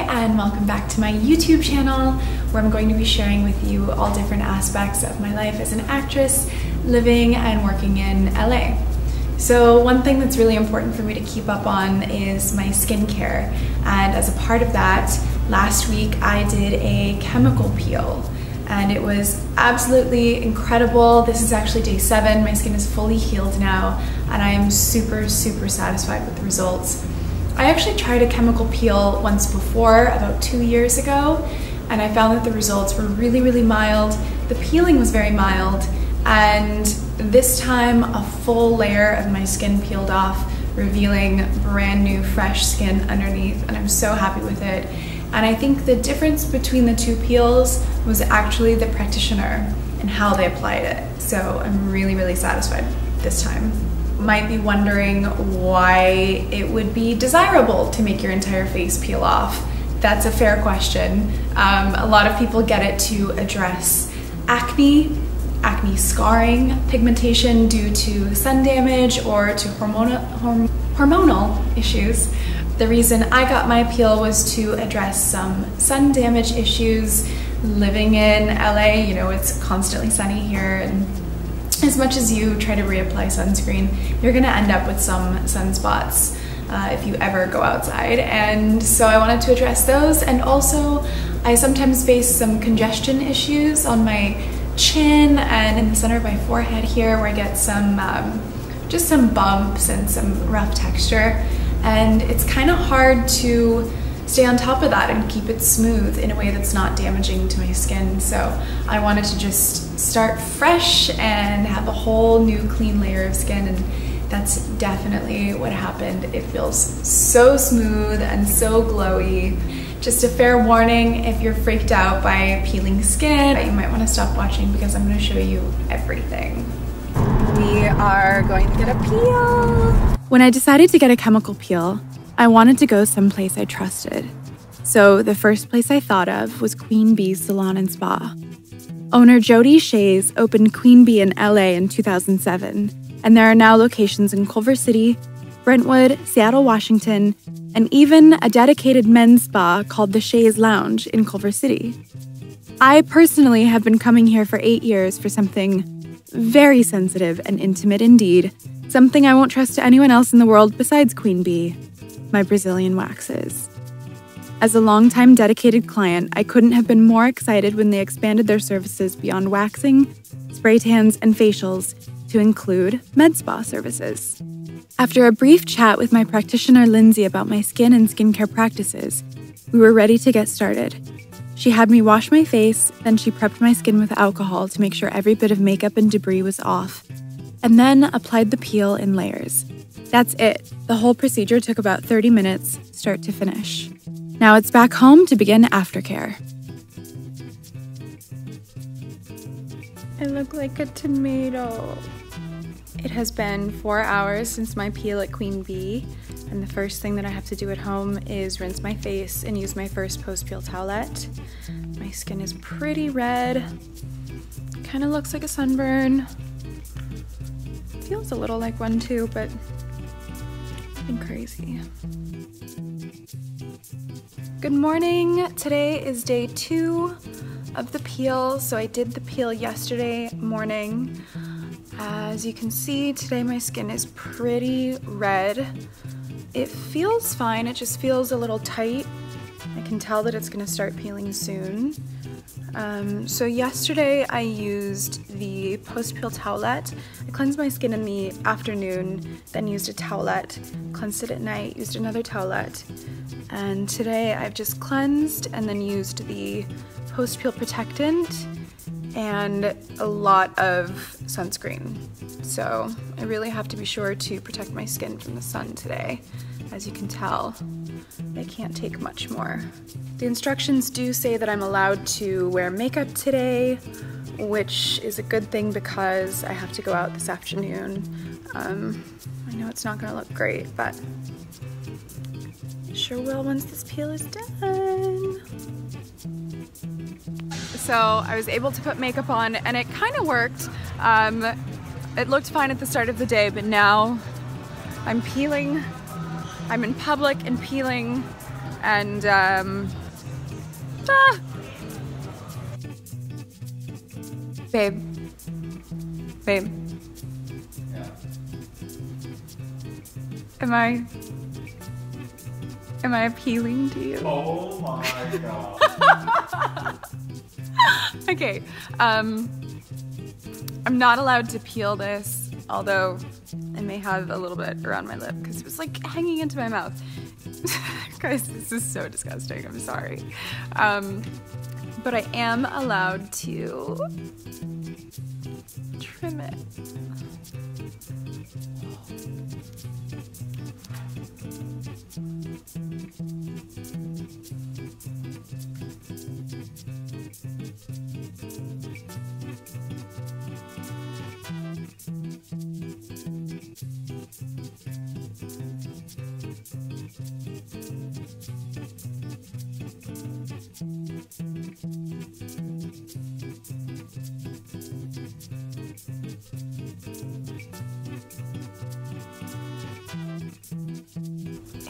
and welcome back to my YouTube channel where I'm going to be sharing with you all different aspects of my life as an actress living and working in LA. So one thing that's really important for me to keep up on is my skincare, and as a part of that, last week I did a chemical peel and it was absolutely incredible. This is actually day 7. My skin is fully healed now and I am super satisfied with the results. I actually tried a chemical peel once before, about 2 years ago, and I found that the results were really mild. The peeling was very mild, and this time a full layer of my skin peeled off, revealing brand new fresh skin underneath, and I'm so happy with it. And I think the difference between the two peels was actually the practitioner and how they applied it. So I'm really satisfied this time. Might be wondering why it would be desirable to make your entire face peel off. That's a fair question. A lot of people get it to address acne scarring, pigmentation due to sun damage, or to hormonal issues. The reason I got my peel was to address some sun damage issues. Living in LA, you know, it's constantly sunny here, and as much as you try to reapply sunscreen, you're gonna end up with some sunspots if you ever go outside. And so I wanted to address those. And also, I sometimes face some congestion issues on my chin and in the center of my forehead here, where I get some, just some bumps and some rough texture. And it's kind of hard to stay on top of that and keep it smooth in a way that's not damaging to my skin. So I wanted to just start fresh and have a whole new clean layer of skin, and that's definitely what happened. It feels so smooth and so glowy. Just a fair warning, if you're freaked out by peeling skin, you might want to stop watching because I'm going to show you everything. We are going to get a peel. When I decided to get a chemical peel, I wanted to go someplace I trusted. So the first place I thought of was Queen Bee Salon Spa. Owner Jody Shays opened Queen Bee in LA in 2007, and there are now locations in Culver City, Brentwood, Seattle, Washington, and even a dedicated men's spa called the Shays Lounge in Culver City. I personally have been coming here for 8 years for something very sensitive and intimate indeed, something I won't trust to anyone else in the world besides Queen Bee: my Brazilian waxes. As a longtime dedicated client, I couldn't have been more excited when they expanded their services beyond waxing, spray tans, and facials to include med spa services. After a brief chat with my practitioner Lindsey about my skin and skincare practices, we were ready to get started. She had me wash my face, then she prepped my skin with alcohol to make sure every bit of makeup and debris was off, and then applied the peel in layers. That's it. The whole procedure took about 30 minutes, start to finish. Now it's back home to begin aftercare. I look like a tomato. It has been 4 hours since my peel at Queen Bee, and the first thing that I have to do at home is rinse my face and use my first post-peel towelette. My skin is pretty red. Kind of looks like a sunburn. Feels a little like one too, but nothing crazy. Good morning. Today is day 2 of the peel. So I did the peel yesterday morning. As you can see, today my skin is pretty red. It feels fine, it just feels a little tight. I can tell that it's gonna start peeling soon. So yesterday I used the post-peel towelette. I cleansed my skin in the afternoon, then used a towelette, cleansed it at night, used another towelette. And today I've just cleansed and then used the post-peel protectant and a lot of sunscreen. So I really have to be sure to protect my skin from the sun today. As you can tell, I can't take much more. The instructions do say that I'm allowed to wear makeup today, which is a good thing because I have to go out this afternoon. I know it's not gonna look great, but sure will once this peel is done. So I was able to put makeup on and it kind of worked. It looked fine at the start of the day, but now I'm peeling. I'm in public and peeling And babe. Yeah. Am I appealing to you? Oh my god. Okay, I'm not allowed to peel this, although I may have a little bit around my lip because it was like hanging into my mouth. Guys, this is so disgusting, I'm sorry. But I am allowed to trim it.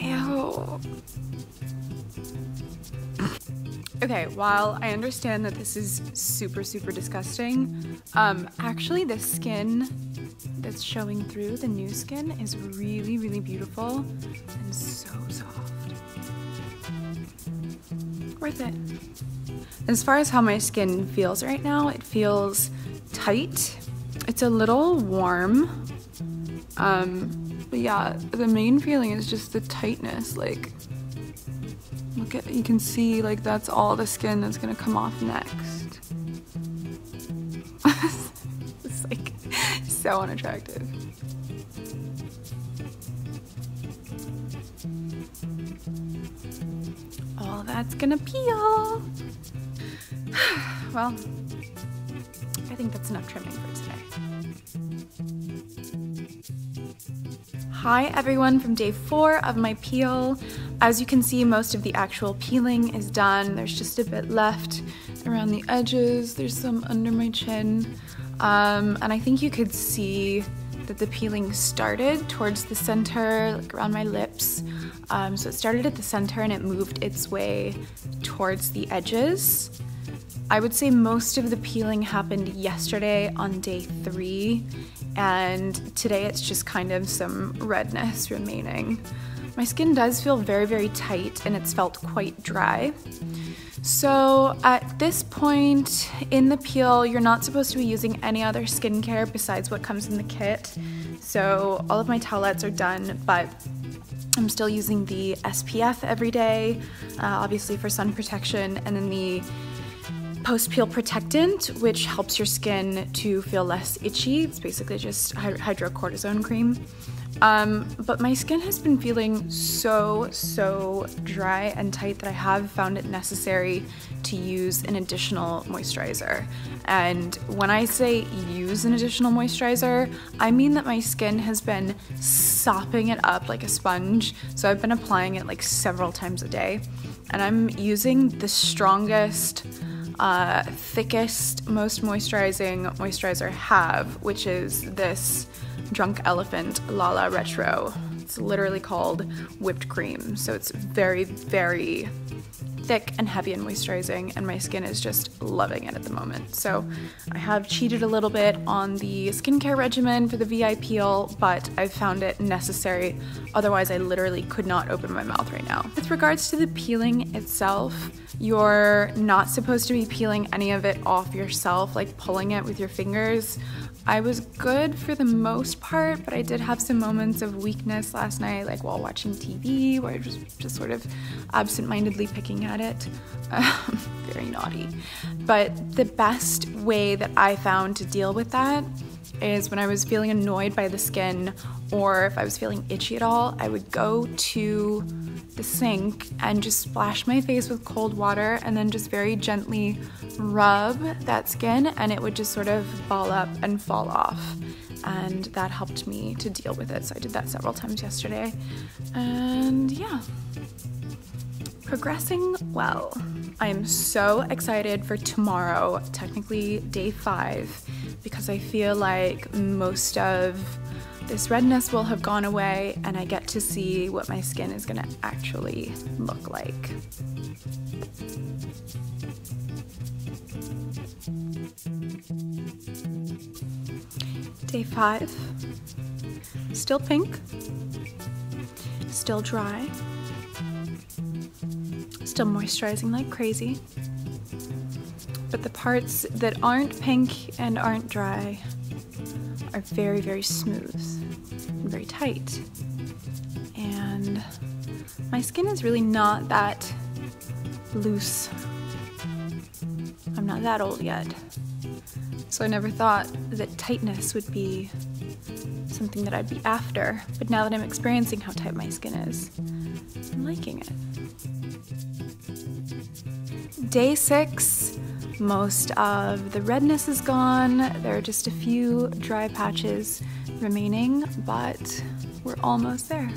Ew. Okay, while I understand that this is super, super disgusting, actually the skin that's showing through, the new skin, is really, really beautiful and so soft. Worth it. As far as how my skin feels right now, it feels tight. It's a little warm. But yeah, the main feeling is just the tightness. Like, look at, you can see, like, that's all the skin that's gonna come off next. It's like so unattractive. All that's gonna peel. Well, I think that's enough trimming for today. Hi everyone from day 4 of my peel. As you can see, most of the actual peeling is done. There's just a bit left around the edges. There's some under my chin. And I think you could see that the peeling started towards the center, like around my lips. So it started at the center and it moved its way towards the edges. I would say most of the peeling happened yesterday on day 3, and today it's just kind of some redness remaining. My skin does feel very, very tight and it's felt quite dry. So at this point in the peel, you're not supposed to be using any other skincare besides what comes in the kit. So all of my towelettes are done, but I'm still using the SPF every day, obviously for sun protection, and then the post-peel Protectant, which helps your skin to feel less itchy. It's basically just hydrocortisone cream. But my skin has been feeling so dry and tight that I have found it necessary to use an additional moisturizer. And when I say use an additional moisturizer, I mean that my skin has been sopping it up like a sponge. So I've been applying it like several times a day. And I'm using the strongest, thickest, most moisturizing moisturizer I have, which is this Drunk Elephant Lala Retro. It's literally called whipped cream, so it's very, very thick and heavy and moisturizing, and my skin is just loving it at the moment. So I have cheated a little bit on the skincare regimen for the VI peel, but I've found it necessary. Otherwise, I literally could not open my mouth right now. With regards to the peeling itself, you're not supposed to be peeling any of it off yourself, like pulling it with your fingers. I was good for the most part, but I did have some moments of weakness last night, like while watching TV, where I was just sort of absent-mindedly picking at it. Very naughty. But the best way that I found to deal with that is when I was feeling annoyed by the skin, or if I was feeling itchy at all, I would go to the sink and just splash my face with cold water and then just very gently rub that skin, and it would just sort of ball up and fall off. And that helped me to deal with it. So I did that several times yesterday. And yeah, progressing well. I am so excited for tomorrow, technically day 5, because I feel like most of this redness will have gone away and I get to see what my skin is gonna actually look like. Day 5, still pink, still dry, still moisturizing like crazy, but the parts that aren't pink and aren't dry are very, very smooth and very tight. And my skin is really not that loose. I'm not that old yet. So I never thought that tightness would be something that I'd be after. But now that I'm experiencing how tight my skin is, I'm liking it. Day 6, most of the redness is gone. There are just a few dry patches remaining, but we're almost there.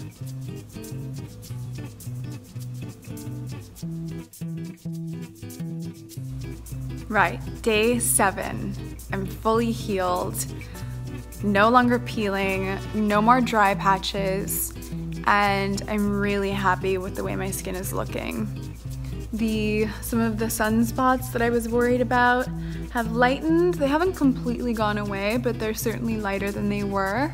Right, day 7. I'm fully healed, no longer peeling, no more dry patches, and I'm really happy with the way my skin is looking. Some of the sunspots that I was worried about have lightened. They haven't completely gone away, but they're certainly lighter than they were.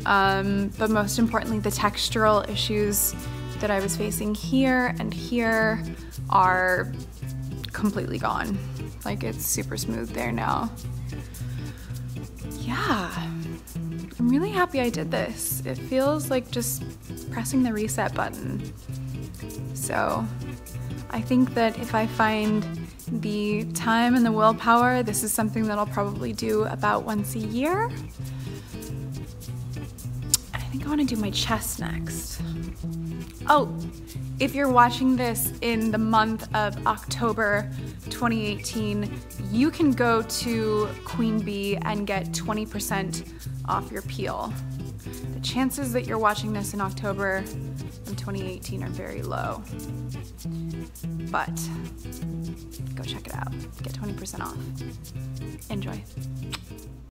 But most importantly, the textural issues that I was facing here and here are completely gone. Like, it's super smooth there now. Yeah, I'm really happy I did this. It feels like just pressing the reset button. So I think that if I find the time and the willpower, this is something that I'll probably do about once a year. And I think I want to do my chest next. Oh, if you're watching this in the month of October 2018, you can go to Queen Bee and get 20% off your peel. The chances that you're watching this in October of 2018 are very low, but go check it out. Get 20% off. Enjoy.